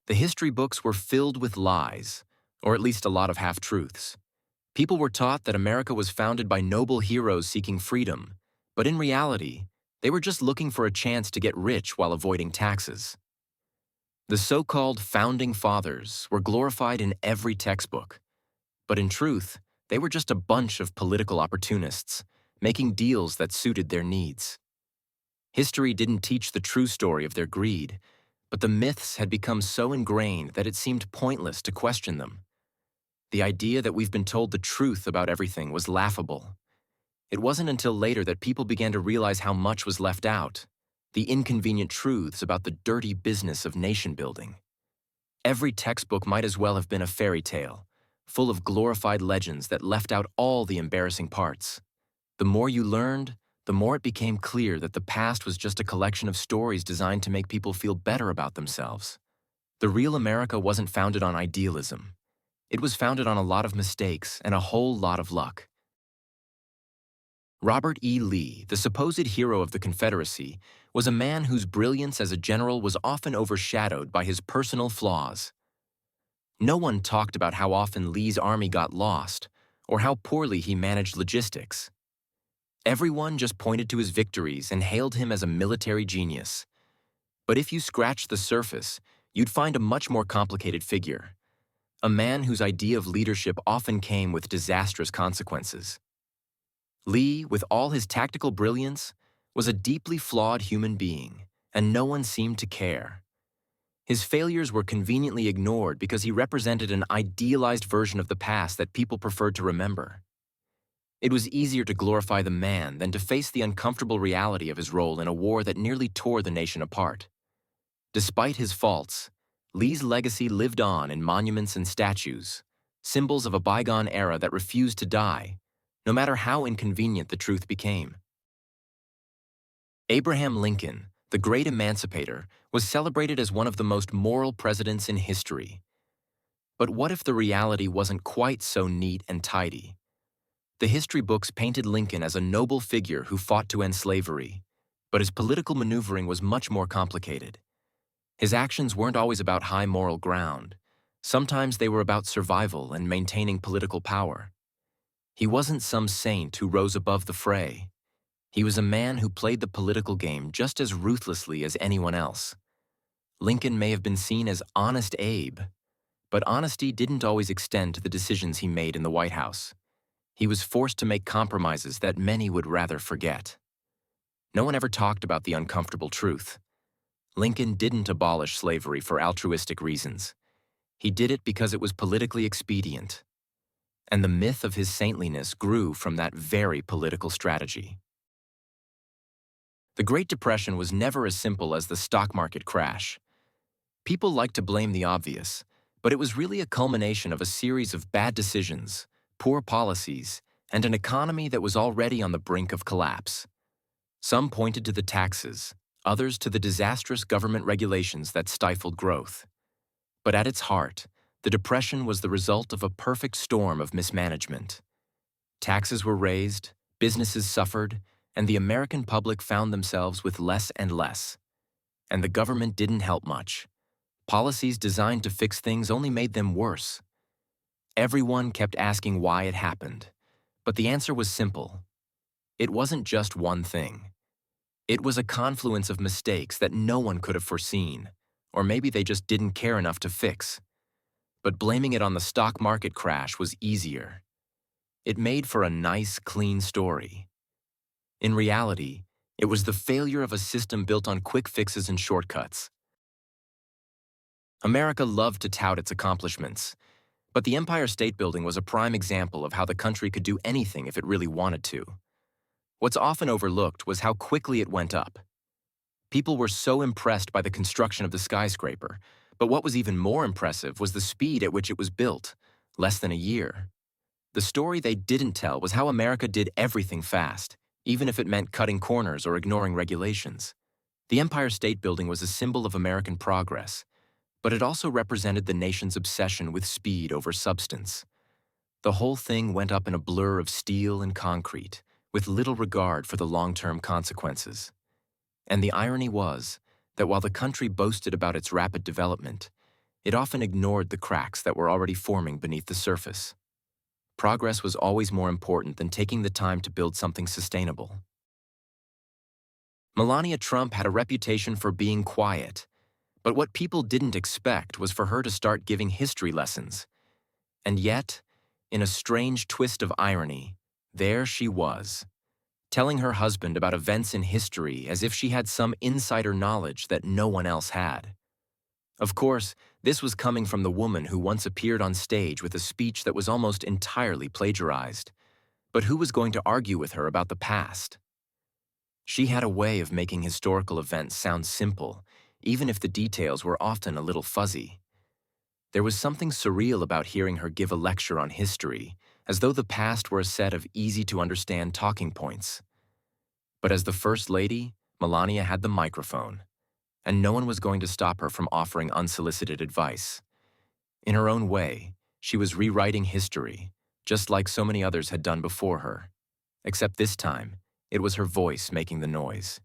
The history books were filled with lies, or at least a lot of half-truths. People were taught that America was founded by noble heroes seeking freedom, but in reality, they were just looking for a chance to get rich while avoiding taxes. The so-called Founding Fathers were glorified in every textbook, but in truth, they were just a bunch of political opportunists, making deals that suited their needs. History didn't teach the true story of their greed, but the myths had become so ingrained that it seemed pointless to question them. The idea that we've been told the truth about everything was laughable. It wasn't until later that people began to realize how much was left out, the inconvenient truths about the dirty business of nation building. Every textbook might as well have been a fairy tale, full of glorified legends that left out all the embarrassing parts. The more you learned, the more it became clear that the past was just a collection of stories designed to make people feel better about themselves. The real America wasn't founded on idealism. It was founded on a lot of mistakes and a whole lot of luck. Robert E. Lee, the supposed hero of the Confederacy, was a man whose brilliance as a general was often overshadowed by his personal flaws. No one talked about how often Lee's army got lost or how poorly he managed logistics. Everyone just pointed to his victories and hailed him as a military genius. But if you scratched the surface, you'd find a much more complicated figure. A man whose idea of leadership often came with disastrous consequences. Lee, with all his tactical brilliance, was a deeply flawed human being, and no one seemed to care. His failures were conveniently ignored because he represented an idealized version of the past that people preferred to remember. It was easier to glorify the man than to face the uncomfortable reality of his role in a war that nearly tore the nation apart. Despite his faults, Lee's legacy lived on in monuments and statues, symbols of a bygone era that refused to die, no matter how inconvenient the truth became. Abraham Lincoln, the great emancipator, was celebrated as one of the most moral presidents in history. But what if the reality wasn't quite so neat and tidy? The history books painted Lincoln as a noble figure who fought to end slavery, but his political maneuvering was much more complicated. His actions weren't always about high moral ground. Sometimes they were about survival and maintaining political power. He wasn't some saint who rose above the fray. He was a man who played the political game just as ruthlessly as anyone else. Lincoln may have been seen as Honest Abe, but honesty didn't always extend to the decisions he made in the White House. He was forced to make compromises that many would rather forget. No one ever talked about the uncomfortable truth. Lincoln didn't abolish slavery for altruistic reasons. He did it because it was politically expedient. And the myth of his saintliness grew from that very political strategy. The Great Depression was never as simple as the stock market crash. People like to blame the obvious, but it was really a culmination of a series of bad decisions, poor policies, and an economy that was already on the brink of collapse. Some pointed to the taxes, others to the disastrous government regulations that stifled growth. But at its heart, the Depression was the result of a perfect storm of mismanagement. Taxes were raised, businesses suffered, and the American public found themselves with less and less. And the government didn't help much. Policies designed to fix things only made them worse. Everyone kept asking why it happened, but the answer was simple. It wasn't just one thing. It was a confluence of mistakes that no one could have foreseen, or maybe they just didn't care enough to fix. But blaming it on the stock market crash was easier. It made for a nice, clean story. In reality, it was the failure of a system built on quick fixes and shortcuts. America loved to tout its accomplishments, but the Empire State Building was a prime example of how the country could do anything if it really wanted to. What's often overlooked was how quickly it went up. People were so impressed by the construction of the skyscraper, but what was even more impressive was the speed at which it was built, less than a year. The story they didn't tell was how America did everything fast, even if it meant cutting corners or ignoring regulations. The Empire State Building was a symbol of American progress, but it also represented the nation's obsession with speed over substance. The whole thing went up in a blur of steel and concrete, with little regard for the long-term consequences. And the irony was that while the country boasted about its rapid development, it often ignored the cracks that were already forming beneath the surface. Progress was always more important than taking the time to build something sustainable. Melania Trump had a reputation for being quiet, but what people didn't expect was for her to start giving history lessons. And yet, in a strange twist of irony, there she was, telling her husband about events in history as if she had some insider knowledge that no one else had. Of course, this was coming from the woman who once appeared on stage with a speech that was almost entirely plagiarized. But who was going to argue with her about the past? She had a way of making historical events sound simple, even if the details were often a little fuzzy. There was something surreal about hearing her give a lecture on history, as though the past were a set of easy-to-understand talking points. But as the First Lady, Melania had the microphone, and no one was going to stop her from offering unsolicited advice. In her own way, she was rewriting history, just like so many others had done before her. Except this time, it was her voice making the noise.